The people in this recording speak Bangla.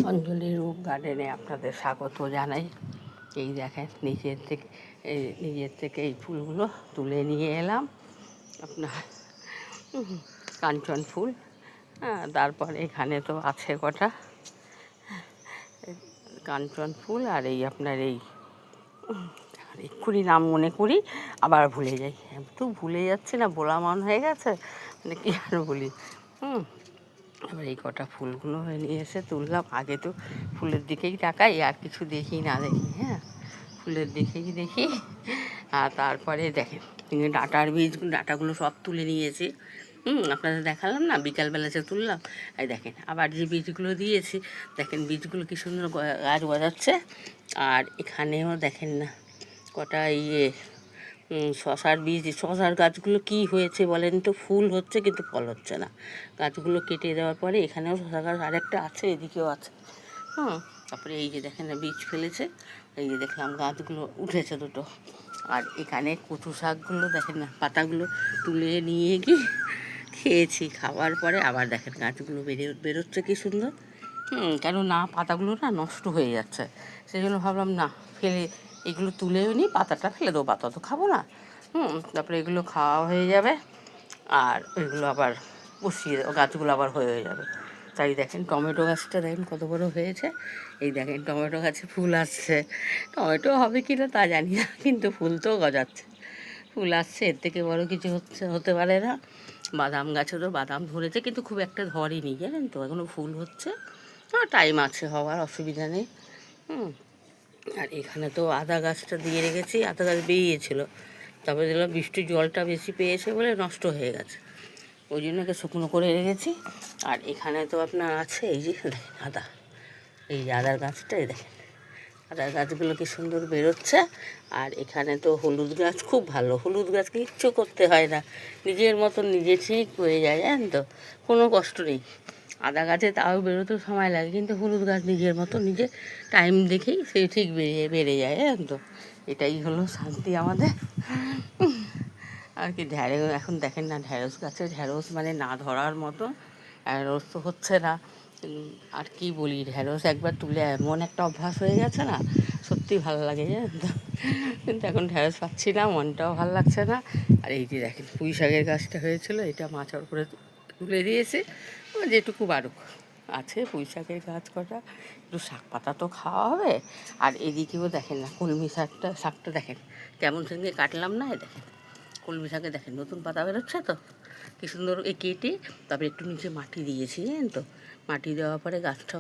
অঞ্জলি রূপ গার্ডেনে আপনাদের স্বাগত জানাই। এই দেখেন নিজের থেকে এই ফুলগুলো তুলে নিয়ে এলাম আপনার কাঞ্চন ফুল। হ্যাঁ, তারপর এখানে তো আছে কটা কাঞ্চন ফুল, আর এই আপনার এই এক্ষুনি নাম মনে করি আবার ভুলে যাই, তো ভুলে যাচ্ছে না, বলা মন হয়ে গেছে, মানে কী আর বলি। এবার এই কটা ফুলগুলো নিয়ে এসে তুললাম। আগে তো ফুলের দিকেই তাকাই, আর কিছু দেখি না দেখি, হ্যাঁ ফুলের দিকেই দেখি। আর তারপরে দেখেন ডাঁটাগুলো সব তুলে নিয়েছি। আপনাদের দেখালাম না, বিকালবেলা যে তুললাম। এই দেখেন আবার যে বীজগুলো দিয়েছি, দেখেন বীজগুলো কী সুন্দর গাছ গজাচ্ছে। আর এখানেও দেখেন না কটা শশার গাছগুলো কি হয়েছে বলেন তো, ফুল হচ্ছে কিন্তু ফল হচ্ছে না। গাছগুলো কেটে দেওয়ার পরে এখানেও শশা গাছ আরেকটা আছে, এদিকেও আছে। তারপরে এই যে দেখেন না বীজ ফেলেছে, এই যে দেখলাম গাছগুলো উঠেছে দুটো। আর এখানে কচু শাকগুলো দেখেন না, পাতাগুলো তুলে নিয়ে গিয়ে খেয়েছি। খাওয়ার পরে আবার দেখেন গাছগুলো বেরোচ্ছে কি সুন্দর। কেন না, পাতাগুলো না নষ্ট হয়ে যাচ্ছে, সেই জন্য ভাবলাম না ফেলে এগুলো তুলেও নিই, পাতাটা ফেলে দেবো, পাতা তো খাবো না। তারপরে এগুলো খাওয়া হয়ে যাবে, আর ওইগুলো আবার গাছগুলো আবার হয়ে যাবে। তাই দেখেন টমেটো গাছটা দেখেন কত বড় হয়েছে। এই দেখেন টমেটো গাছে ফুল আসছে। টমেটো হবে কি না তা জানি না, কিন্তু ফুল তো গজাচ্ছে, ফুল আসছে, এর থেকে বড় কিছু হতে পারে না। বাদাম গাছে তো বাদাম ধরেছে, কিন্তু খুব একটা ধরেনি জানেন তো, এখনও ফুল হচ্ছে, টাইম আছে, হওয়ার অসুবিধা নেই। আর এখানে তো আদা গাছটা দিয়ে রেখেছি, আদা গাছ বেরিয়েছিল, তারপরে দেখলাম বৃষ্টির জলটা বেশি পেয়েছে বলে নষ্ট হয়ে গেছে, ওই জন্য একে শুকনো করে রেখেছি। আর এখানে তো আপনার আছে এই যে দেখেন আদা, এই যে আদার গাছটাই দেখেন, আদার গাছগুলো কি সুন্দর বেরোচ্ছে। আর এখানে তো হলুদ গাছ, খুব ভালো, হলুদ গাছকে কিচ্ছু করতে হয় না, নিজের মতন নিজে ঠিক হয়ে যায় জানেন তো, কোনো কষ্ট নেই। আদা গাছে তাও বেরোতেও সময় লাগে, কিন্তু হলুদ গাছ নিজের মতো নিজে টাইম দেখেই সে ঠিক বেড়ে যায় জানেন তো, এটাই হলো শান্তি আমাদের। আর কি এখন দেখেন না, ঢ্যাঁড়স গাছে ঢ্যাঁড়স মানে না ধরার মতো, ঢ্যাঁড়স তো হচ্ছে না। আর কি বলি, ঢ্যাঁড়স একবার তুলে এমন একটা অভ্যাস হয়ে গেছে না, সত্যি ভালো লাগে জানেন তো, কিন্তু এখন ঢ্যাঁড়স পাচ্ছি না, মনটাও ভালো লাগছে না। আর এই যে দেখেন পুঁই শাকের গাছটা হয়েছিল, এটা মাচার উপরে তুলে দিয়েছে, যেটুকু বারুক আছে পুঁই শাকের গাছ কটা, একটু শাক পাতা তো খাওয়া হবে। আর এদিকেও দেখেন না কলমি শাকটা দেখেন কেমন সঙ্গে কাটলাম না, দেখেন কলমি শাকে দেখেন নতুন পাতা বেরোচ্ছে তো কি সুন্দর, কেটে তারপরে একটু নিচে মাটি দিয়েছি জানেন তো, মাটি দেওয়ার পরে গাছটা